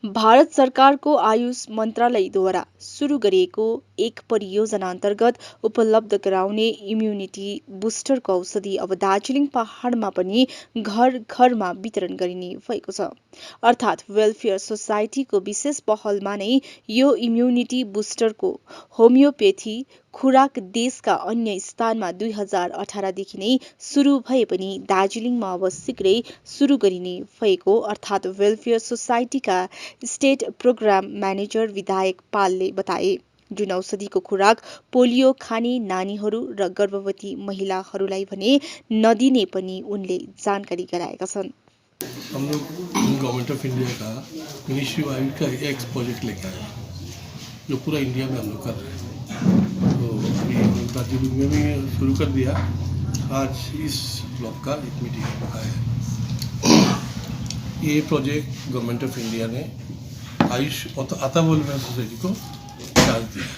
भारत सरकारको आयुष मन्त्रालयद्वारा सुरु गरिएको एक परियोजना अन्तर्गत उपलब्ध गराउने इम्युनिटी बुस्टरको औषधि अब दार्जिलिङ पहाडमा पनि घर घरमा वितरण गरिने भएको छ। अर्थात् वेलफेयर सोसाइटीको विशेष पहलमा नै यो इम्युनिटी बुस्टरको होमियोपेथी खुराक देशका अन्य स्थानमा 2018 देखि नै सुरु भए पनि दार्जिलिङमा अब शीघ्रै सुरु गरिने भएको अर्थात् वेलफेयर सोसाइटीका स्टेट प्रोग्राम म्यानेजर विधायक पालले बताए। जुन औषधिको खुराक पोलियो खाने नानीहरू र गर्भवती महिलाहरूलाई भने नदिने पनि उनले जानकारी गराएका छन्। हम लोग गवर्नमेंट ऑफ इंडिया का मिनिस्ट्री ऑफ आयुष का एक प्रोजेक्ट लेके आए जो पूरा इंडिया में हम लोग कर रहे हैं। तो अभी दार्जिलिंग में भी शुरू कर दिया। आज इस ब्लॉक का एक मीटिंग रखा है। ये प्रोजेक्ट गवर्नमेंट ऑफ इंडिया ने आयुष और आताब वेलफेयर सोसाइटी को चार्ज दिया है।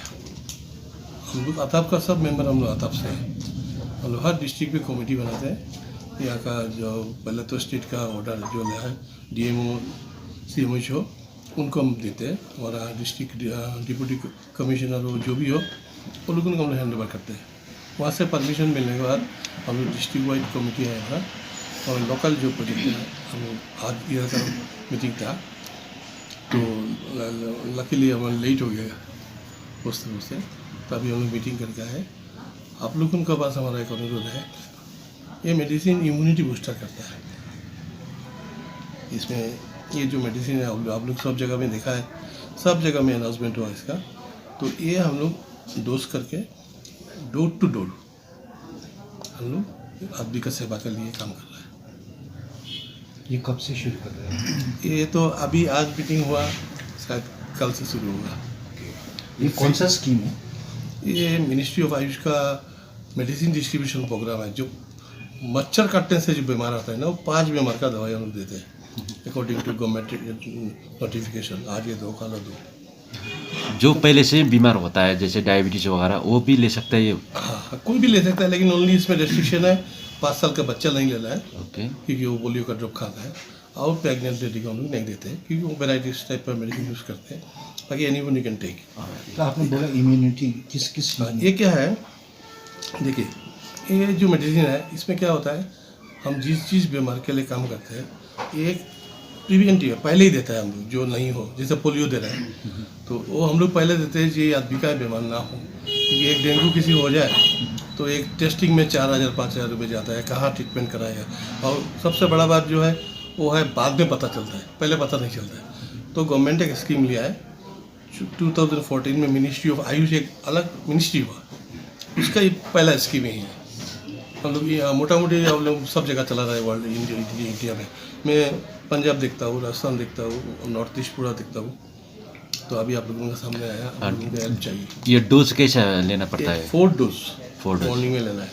हम लोग आताब का सब मेंबर हम लोग आताब से हैं। हम लोग हर डिस्ट्रिक्ट में कमेटी बनाते हैं। यहाँ का जो पहले तो स्टेट का ऑर्डर जो है डीएमओ सीएमओ उनको हम देते हैं। हमारा डिस्ट्रिक्ट डिप्टी कमिश्नर हो जो भी हो वो लोगों को हम हैंड ओवर करते हैं। वहाँ से परमिशन मिलने के बाद हम लोग डिस्ट्रिक्ट वाइड कमेटी आएगा और लोकल जो प्रोजेक्ट है हम आज इधर का मीटिंग था तो लकीली हम लेट हो गया उस तरह से। तो अभी हम लोग मीटिंग करके आए। आप लोगों के पास हमारा एक अनुरोध है। ये मेडिसिन इम्यूनिटी बूस्टर करता है। इसमें ये जो मेडिसिन है आप लोग सब जगह में देखा है, सब जगह में अनाउंसमेंट हुआ इसका। तो ये हम लोग डोज करके डोर टू डोर हम लोग आदमी का सेवा के लिए काम कर रहे हैं। ये कब से शुरू कर रहे हैं? ये तो अभी आज मीटिंग हुआ, शायद कल से शुरू होगा। ये कौन सा स्कीम है? ये मिनिस्ट्री ऑफ आयुष का मेडिसिन डिस्ट्रीब्यूशन प्रोग्राम है। जो मच्छर काटने से जो बीमार आता है ना वो 5 बीमार का दवाई हम लोग देते हैं अकॉर्डिंग टू गवर्नमेंट नोटिफिकेशन। आज ये 2 कल 2। जो पहले से बीमार होता है जैसे डायबिटीज वगैरह वो भी ले सकता है ये? हाँ, कोई भी ले सकता है लेकिन ओनली इसमें रेस्ट्रिक्शन है 5 साल का बच्चा नहीं लेना है। ओके। क्योंकि वो पोलियो का ड्रॉप खाता है। और प्रेगनेंट लेडी को हम लोग नहीं देते क्योंकि वो वेराइटीज टाइप का मेडिसिन यूज़ करते हैं ताकि एनीवन कैन टेक। तो आपने बोला इम्यूनिटी किस ये क्या है, देखिए ये जो मेडिसिन है इसमें क्या होता है, हम जिस चीज़ बीमार के लिए काम करते हैं ये एक प्रिवेंटिव है, पहले ही देता है हम लोग जो नहीं हो। जैसे पोलियो दे रहे हैं तो वो हम लोग पहले देते हैं कि ये आदमी का बीमार ना हो। क्योंकि एक डेंगू किसी हो जाए तो एक टेस्टिंग में 4,000-5,000 रुपये जाता है, कहाँ ट्रीटमेंट कराएगा। और सबसे बड़ा बात जो है वो है बाद में पता चलता है, पहले पता नहीं चलता है। तो गवर्नमेंट एक स्कीम लिया है 2014 में। मिनिस्ट्री ऑफ आयुष एक अलग मिनिस्ट्री हुआ, उसका ये पहला स्कीम ही है। हम लोग ये मोटा मोटी हम लोग सब जगह चला रहा है वर्ल्ड इंडिया में। मैं पंजाब देखता हूँ, राजस्थान देखता हूँ, नॉर्थ ईस्ट पूरा देखता हूँ। तो अभी आप लोगों के सामने आया, आप लोगों को हेल्प चाहिए। ये डोज कैसे लेना पड़ता है? 4 डोज 4 डोज मॉर्निंग में लेना है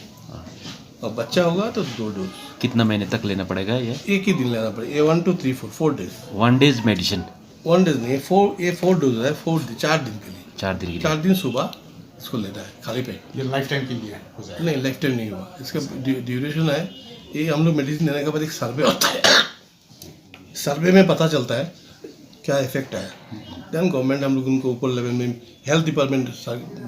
और बच्चा होगा तो 2 डोज। कितना महीने तक लेना पड़ेगा ये? एक ही दिन लेना पड़ेगा। 1 2 3 4 डेज। 1 days medicine? 1 डेज नहीं, 4 डोज है। 4 दिन के लिए। 4 दिन के लिए? 4 दिन सुबह इसको लेना है खाली पेट। ये लाइफ टाइम के लिए हो जाएगा? नहीं, लाइफ टाइम नहीं हुआ। इसका ड्यूरेशन है, ये हम लोग मेडिसिन देने के बाद एक सर्वे होता है। सर्वे में पता चलता है क्या इफेक्ट आया। देन गवर्नमेंट हम लोग उनको ऊपर लेवल में हेल्थ डिपार्टमेंट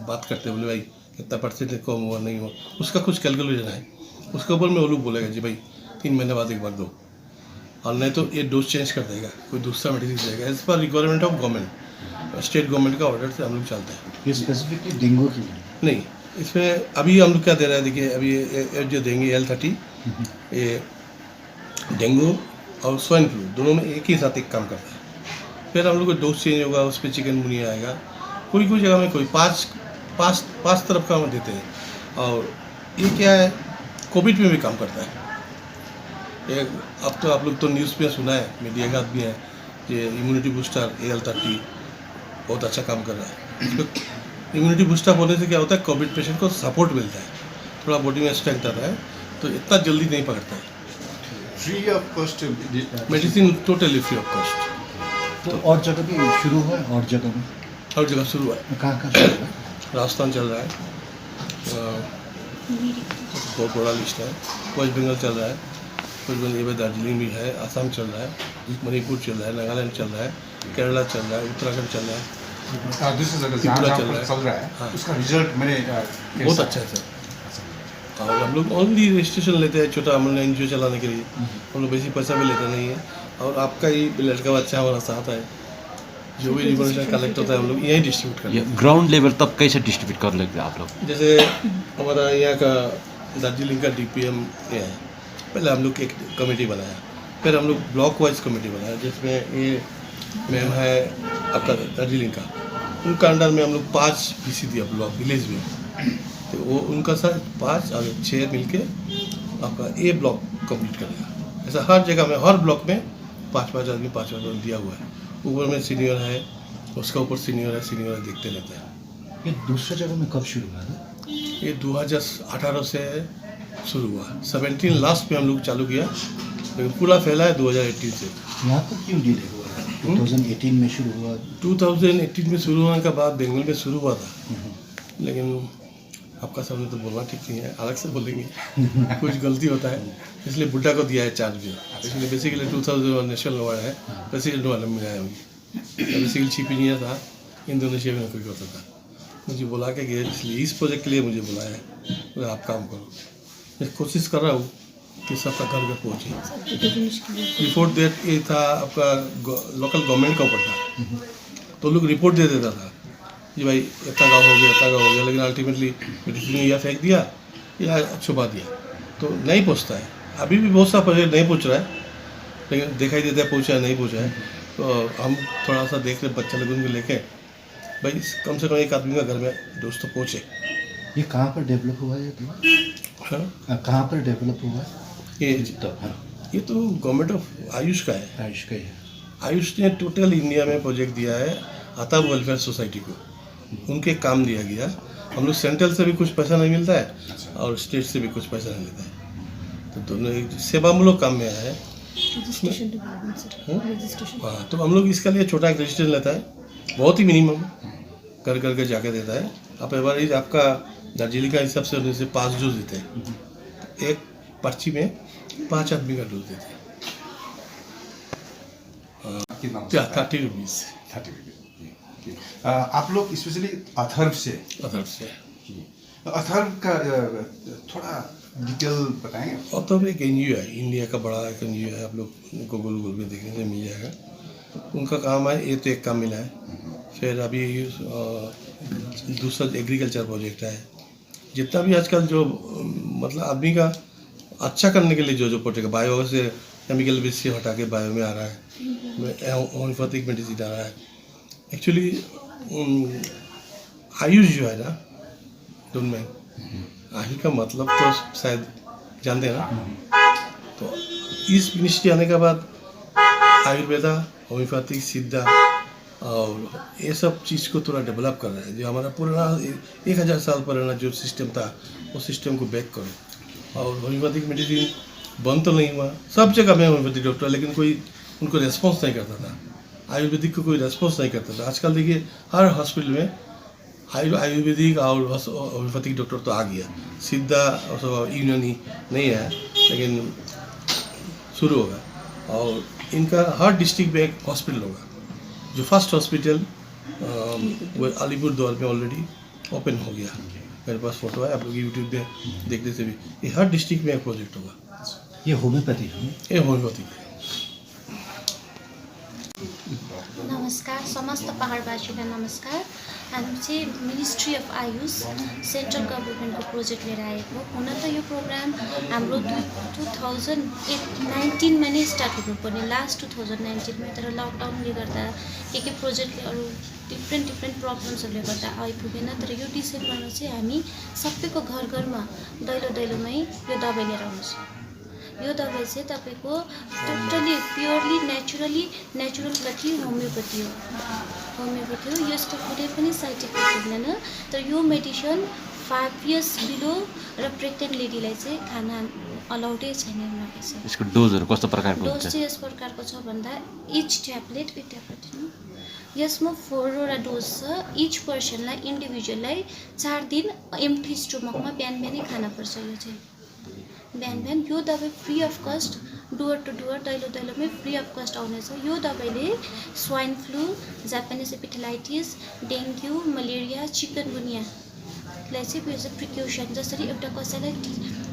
बात करते हैं, बोले भाई कितना % कम हुआ नहीं हुआ, उसका कुछ कैलकुलेशन है। उसके ऊपर में वो लोग बोलेगा जी भाई 3 महीने बाद एक बार दो, और नहीं तो ये डोज चेंज कर देगा, कोई दूसरा मेडिसिन देगा। As per requirement of government, state government का ऑर्डर से हम लोग चलते हैं। ये स्पेसिफिकली डेंगू की नहीं, इसमें अभी हम लोग क्या दे रहे हैं, देखिए अभी ये जो देंगे L30, ये डेंगू और स्वाइन फ्लू दोनों में एक ही साथ एक काम करता है। फिर हम लोग को डोज चेंज होगा, उस पर चिकनगुनिया आएगा। कोई कोई जगह में कोई पाँच तरफ का हम देते हैं। और ये क्या है, कोविड में भी काम करता है। एक अब तो आप लोग तो न्यूज़ में सुना है, मीडिया का आदमी है, ये इम्यूनिटी बूस्टर L30 बहुत अच्छा काम कर रहा है। इसमें इम्यूनिटी बूस्टर होने से क्या होता है, कोविड पेशेंट को सपोर्ट मिलता है, थोड़ा बॉडी में स्ट्रेंथ आता है, तो इतना जल्दी नहीं पकड़ता है। Free of cost medicine totally free of cost. तो और जगह भी शुरू हुआ है? और जगह में हर जगह शुरू हुआ है। कहाँ शुरू हुआ है? राजस्थान चल रहा है, बहुत बड़ा लिस्ट है। वेस्ट बंगाल चल रहा है, कुछ बंदे में दार्जिलिंग भी है, आसाम चल रहा है, मणिपुर चल रहा है, नागालैंड चल रहा है, केरला चल रहा है, उत्तराखंड चल रहा है, दिस इज अगर त्रिपुरा जहाँ चल रहा है। चल रहा है हाँ। उसका रिजल्ट मैंने बहुत अच्छा है सर। और हम लोग ओनली रजिस्ट्रेशन लेते हैं छोटा हम लोग NGO चलाने के लिए, हम लोग बेसी पैसा भी लेते नहीं है। और आपका ही लड़का बच्चा हमारा साथ है, जो भी रिवोल्यूशन कलेक्ट होता है हम लोग यहीं डिस्ट्रीब्यूट करते ये ग्राउंड लेवल तब कैसे डिस्ट्रीब्यूट कर लेते हैं आप लोग? हैं। जैसे हमारा यहाँ का दार्जिलिंग का DPM ये है, पहले हम लोग एक कमेटी बनाया, फिर हम लोग ब्लॉक वाइज कमेटी बनाया, जिसमें ये मैम है आपका दार्जिलिंग का, उनका अंडर में हम लोग 5 BC दिया ब्लॉक विलेज में, तो वो उनका साथ 5 और 6 मिलके आपका A ब्लॉक कंप्लीट करेगा। ऐसा हर जगह में हर ब्लॉक में 5-5 आदमी 5 आदमी दिया हुआ है। ऊपर में सीनियर है, उसका ऊपर सीनियर है, देखते रहते हैं। ये दूसरा जगह में कब शुरू हुआ था? ये 2018 से शुरू हुआ, 17 लास्ट में हम लोग चालू किया, लेकिन पूरा फैला है 2018 से। यहाँ पर क्यों डिले हुआ है? 2018 में शुरू हुआ। 2018 में शुरू होने के बाद बेंगल में शुरू हुआ था, लेकिन आपका सामने तो बोलना ठीक नहीं है, अलग से बोलेंगे कुछ गलती होता है, इसलिए बुड्ढा को दिया है चार्ज भी। इसलिए बेसिकली 2001 नेशनल अवार्ड है, प्रेसिडेंट वाला मिला है मुझे। बेसिकली चीफ इंजीनियर था, इंडोनेशिया में नौकरी करता था, मुझे बुला के गए, इसलिए इस प्रोजेक्ट के लिए मुझे बुलाया है, बोले आप काम करो। मैं कोशिश कर रहा हूँ कि सबका घर घर पहुँचे। बिफोर दैट ये था आपका लोकल गवर्नमेंट का ऊपर था, तो लोग रिपोर्ट दे देता था कि भाई इतना गाँव हो गया, लेकिन अल्टीमेटली मेडिसिन या फेंक दिया या छुपा दिया, तो नहीं पहुँचता है। अभी भी बहुत सा प्रोजेक्ट नहीं पहुँच रहा है, लेकिन दिखाई देता है पहुँचा है नहीं पहुँचा है, तो हम थोड़ा सा देख रहे बच्चा लोगों को लेके भाई कम से कम एक आदमी का घर में दोस्तों पहुँचे। ये कहाँ पर डेवलप हुआ है? हाँ, कहाँ पर डेवलप हुआ? ये हाँ, ये तो गवर्नमेंट ऑफ आयुष का है। आयुष का ही है। आयुष ने टोटल इंडिया में प्रोजेक्ट दिया है आताब वेलफेयर सोसाइटी को, उनके काम दिया गया। हम लोग सेंट्रल से भी कुछ पैसा नहीं मिलता है और स्टेट से भी कुछ पैसा नहीं मिलता है, तो दोनों एक सेवामूलक काम में आया है। हाँ, तो हम लोग इसके लिए छोटा एक रजिस्ट्रेशन लेता है, बहुत ही मिनिमम, कर करके जाके देता है। आप एवरेज आपका दार्जिलिंग का हिसाब से उनसे 5 डोज देते हैं, एक पर्ची में 5 आदमी का डोज देते हैं। 30 रुपीज़। आप लोग स्पेशली अथर्व से अथर्व का थोड़ा डिटेल बताएंगे? अथर्व एक NGO है, इंडिया का बड़ा एक NGO है, आप लोग गूगल में देखने से मिल जाएगा। उनका काम है, ये तो एक काम मिला है। फिर अभी दूसरा एग्रीकल्चर प्रोजेक्ट है। जितना भी आजकल जो मतलब आदमी का अच्छा करने के लिए जो प्रोजेक्ट बायो से केमिकल बेस से हटा के बायो में आ रहा है, होम्योपैथिक मेडिसिन आ रहा है। एक्चुअली आयुष जो है ना, दोनों में आयुष का मतलब तो शायद जानते हैं ना, तो इस मिनिस्ट्री आने के बाद आयुर्वेदा, होम्योपैथिक, सिद्धा और ये सब चीज़ को थोड़ा डेवलप कर रहा है। जो हमारा पुराना 1000 साल पुराना जो सिस्टम था, वो सिस्टम को बैक करो। और होम्योपैथिक मेडिसिन बंद तो नहीं हुआ, सब जगह में होम्योपैथिक डॉक्टर, लेकिन कोई उनको रेस्पॉन्स नहीं करता था। आयुर्वेदिक को कोई रेस्पॉन्स नहीं करता था। आजकल देखिए हर हॉस्पिटल में आयुर्वेदिक और होम्योपैथिक डॉक्टर तो आ गया। सिद्धा और यूनानी नहीं है, लेकिन शुरू होगा। और इनका हर डिस्ट्रिक्ट में एक हॉस्पिटल होगा। जो फर्स्ट हॉस्पिटल वो अलीपुरद्वार में ऑलरेडी ओपन हो गया, मेरे पास फोटो है, आप लोग यूट्यूब पे देखने से भी। ये हर डिस्ट्रिक्ट में एक प्रोजेक्ट होगा। ये होम्योपैथी है? ये होम्योपैथिक है। नमस्कार, समस्त पहाडवासीलाई नमस्कार। हामी चाहिँ मिनिस्ट्री अफ आयुष सेन्ट्रल गभर्मेन्टको प्रोजेक्ट लिएर आएको। हुन त यो प्रोग्राम हाम्रो 2019मा नै स्टार्ट हुनुपर्ने, लास्ट 2019मा, तर लकडाउनले गर्दा के प्रोजेक्टले अरू डिफ्रेन्ट प्रब्लम्सहरूले गर्दा आइपुगेन। तर यो डिसेम्बरमा चाहिँ हामी सबैको घर घरमा दैलोमै यो दबाई लिएर आउँछ। यो दबाई चाहिँ तपाईँको टोटली प्योरली नेचुरल कति होम्योपैथी हो। यसको कुनै पनि साइड इफेक्ट हुँदैन। तर यो मेडिसिन 5 इयर्स बिलो र प्रेग्नेन्ट लेडीलाई चाहिँ खान अलाउडै छैन। यसको डोजहरू कस्तो प्रकारको हुन्छ? डोज चाहिँ यस प्रकारको छ भन्दा इच ट्याब्लेट यसमा 4वटा डोज छ। इच पर्सनलाई इन्डिभिजुअललाई 4 दिन एम्प्टी स्टोमकमा बिहान बिहानै खानुपर्छ। यो चाहिँ बिहान यो दबाई फ्री अफ कस्ट डुवर टु डुवर दैलो दैलोमै फ्री अफ कस्ट आउनेछ। यो दबाईले swine flu, Japanese encephalitis, dengue, malaria, चिकनगुनियालाई चाहिँ प्रिकसन, जसरी एउटा कसैलाई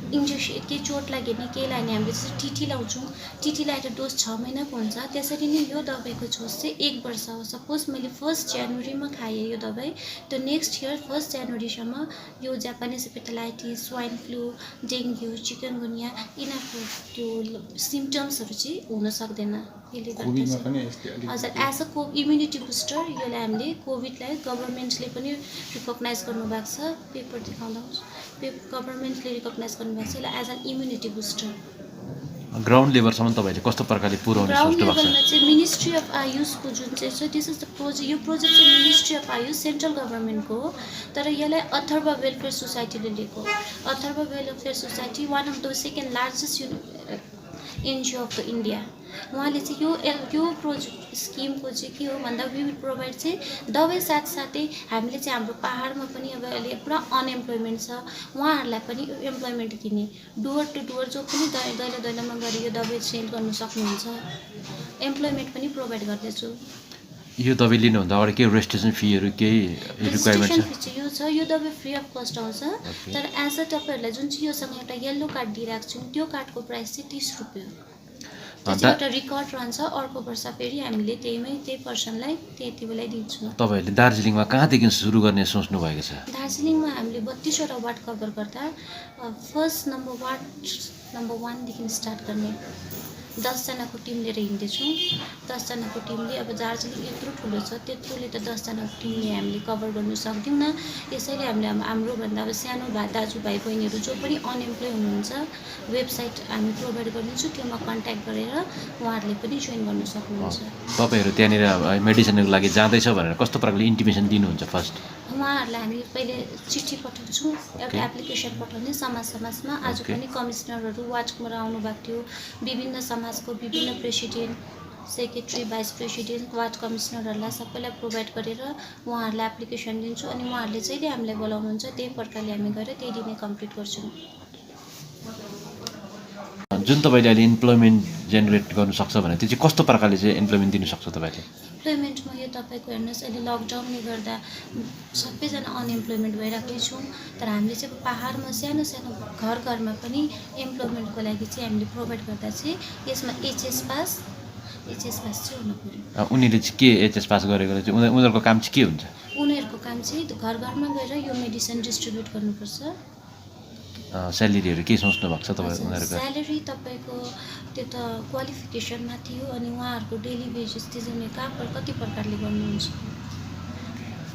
इन्जेक्सन के चोट लाग्यो भने केही लाग्यो भने हामीले जसरी टिटी लाउँछौँ, टिटी लगाएर डोज 6 महिनाको हुन्छ, त्यसरी नै यो दबाईको डोज चाहिँ 1 वर्ष हो। सपोज मैले 1 जनवरीमा खाएँ यो दबाई, त नेक्स्ट इयर 1 जनवरीसम्म यो Japanese encephalitis, swine flu, dengue, chikungunya यिनीहरूको त्यो सिम्टम्सहरू चाहिँ हुन सक्दैन। यसले कोभिडमा गर्दा पनि यस्तै अलिक हजुर, एज अ इम्युनिटी बुस्टर यसलाई हामीले कोभिडलाई गभर्मेन्टले पनि रिकगनाइज गर्नुभएको छ। पेपर देखाउँनुहोस्। गभर्मेन्टले रिकगनाइज गर्नुभएको छ यसलाई as an immunity booster. Ground लेभलसम्म तपाईँहरूले कस्तो प्रकारले पुर्याउने ग्राउन्ड सोच्नु भएको लेभलमा छ? चाहिँ मिनिस्ट्री अफ आयुषको जुन चाहिँ छ, this is the project. Yo project चाहिँ मिनिस्ट्री अफ आयुष सेन्ट्रल गभर्मेन्टको हो, तर यसलाई अथर्व वेलफेयर सोसाइटीले लिएको। Atharva welfare society one of the second largest NGO of the India. उहाँले चाहिँ यो प्रोजेक्ट स्किमको चाहिँ के हो भन्दा वी विल प्रोभाइड चाहिँ दबाई साथसाथै हामीले चाहिँ हाम्रो पाहाडमा पनि अब अहिले पुरा अनएम्प्लोइमेन्ट छ, उहाँहरूलाई पनि एम्प्लोइमेन्ट दिने। डुवर टु डुवर जो पनि दैलो दैलोमा गएर यो दबाई सेल गर्नु सक्नुहुन्छ, एम्प्लोइमेन्ट पनि प्रोभाइड गर्दैछु। यो दबाई लिनुभन्दा अगाडि केही रेजिस्ट्रेसन फीहरू केही रिक्वायरमेन्ट रेजिस्ट्रेसन छ? फी चाहिँ यो छ, यो दबाई फ्री अफ कस्ट आउँछ। तर एज अ तपाईँहरूलाई जुन चाहिँ योसँग एउटा येल्लो कार्ड दिइरहेको छु, त्यो कार्डको प्राइस चाहिँ 30 रुपियाँ हो। त्यो चाहिँ एउटा रिकर्ड रहन्छ, अर्को वर्ष फेरि हामीले त्यही पर्सनलाई त्यति बेलै दिन्छौँ। तपाईँहरूले दार्जिलिङमा कहाँदेखि सुरु गर्ने सोच्नु भएको छ? दार्जिलिङमा हामीले 32 वटा वार्ड कभर गर्दा फर्स्ट वार्ड नम्बर 1 देखि स्टार्ट गर्ने 10 जनाको टिम लिएर हिँड्दैछौँ। 10 जनाको टिमले अब दार्जिलिङ यत्रो ठुलो छ, त्यत्रोले त 10 जनाको टिमले हामीले कभर गर्नु सक्दैनौँ। यसैले हामीले हाम्रो भन्दा अब सानो दाजुभाइ बहिनीहरू जो पनि अनएम्प्लोय हुनुहुन्छ, वेबसाइट हामी प्रोभाइड गरिदिन्छौँ, त्योमा कन्ट्याक्ट गरेर उहाँहरूले पनि जोइन गर्न सक्नुहुन्छ। तपाईँहरू त्यहाँनिर मेडिसिनको लागि जाँदैछ भनेर कस्तो प्रकारले इन्टिमेसन दिनुहुन्छ फर्स्ट? उहाँहरूलाई हामी पहिले चिठी पठाउँछौँ, एउटा एप्लिकेसन पठाउने समाजमा। आज पनि कमिसनरहरू वार्डबाट आउनुभएको थियो, विभिन्न समाजको विभिन्न president, secretary, vice president, ward कमिसनरहरूलाई सबैलाई प्रोभाइड गरेर उहाँहरूलाई एप्लिकेसन दिन्छौँ। अनि उहाँहरूले जहिले हामीलाई बोलाउनुहुन्छ त्यही प्रकारले हामी गएर त्यही दिनै कम्प्लिट गर्छौँ। जुन तपाईँले अहिले इम्प्लोइमेन्ट जेनेरेट गर्नु सक्छ भने त्यो चाहिँ कस्तो प्रकारले चाहिँ इम्प्लोइमेन्ट दिनु सक्छ तपाईँले? इम्प्लोइमेन्टमा यो तपाईँको हेर्नुहोस्, अहिले लकडाउनले गर्दा सबैजना अनइम्प्लोइमेन्ट भइरहेकै छौँ, तर हामीले चाहिँ पाहाडमा सानो सानो घरमा पनि इम्प्लोइमेन्टको लागि चाहिँ हामीले प्रोभाइड गर्दा चाहिँ यसमा एचएस पास चाहिँ हुनु पऱ्यो। उनीहरूले चाहिँ के एचएस पास गरेको चाहिँ उनीहरूको काम चाहिँ के हुन्छ? उनीहरूको काम चाहिँ घरमा गएर यो मेडिसिन डिस्ट्रिब्युट गर्नुपर्छ। स्यालेरीहरू के सोच्नु भएको छ तपाईँ उनीहरूको? स्यालेरी तपाईँको त्यो त क्वालिफिकेसनमा थियो, अनि उहाँहरूको डेली बेसिस चाहिँ कति प्रकारले गर्नुहुन्छ।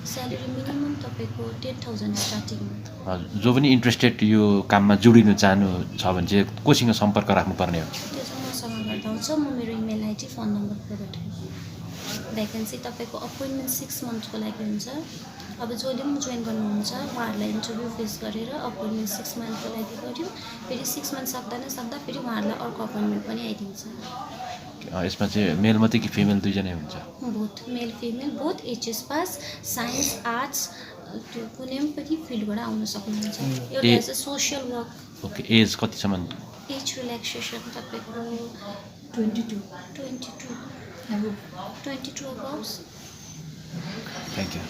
स्यालेरी मिनिमम तपाईँको 10,000 स्टार्टिङ। हजुर, जो पनि इन्ट्रेस्टेड यो काममा जोडिनु चाहनु छ भने चाहिँ कोसँग सम्पर्क राख्नुपर्ने हो? त्यो चाहिँ मसँग गर्दा हुन्छ। म मेरो email ID, phone number provide गर्छु। भ्याकेन्सी तपाईँको अपोइन्टमेन्ट 6 मन्थको लागि हुन्छ। अब जसले पनि जोइन गर्नुहुन्छ उहाँहरूलाई इन्टरभ्यू फेस गरेर अपोइन्टमेन्ट 6 मन्थको लागि गऱ्यो, फेरि 6 मन्थ सक्दा फेरि उहाँहरूलाई अर्को अपोइन्टमेन्ट पनि आइदिन्छ। यसमा चाहिँ मेल मात्रै कि फिमेल दुईजनै हुन्छ? Both male female both, HS pass, science, arts, त्यो कुनै पनि फिल्डबाट आउन सक्नुहुन्छ। एउटा as a social work. Okay, age कतिसम्म? एज रिल्याक्सेसन तपाईँको 22 अबाउट्स। Thank you.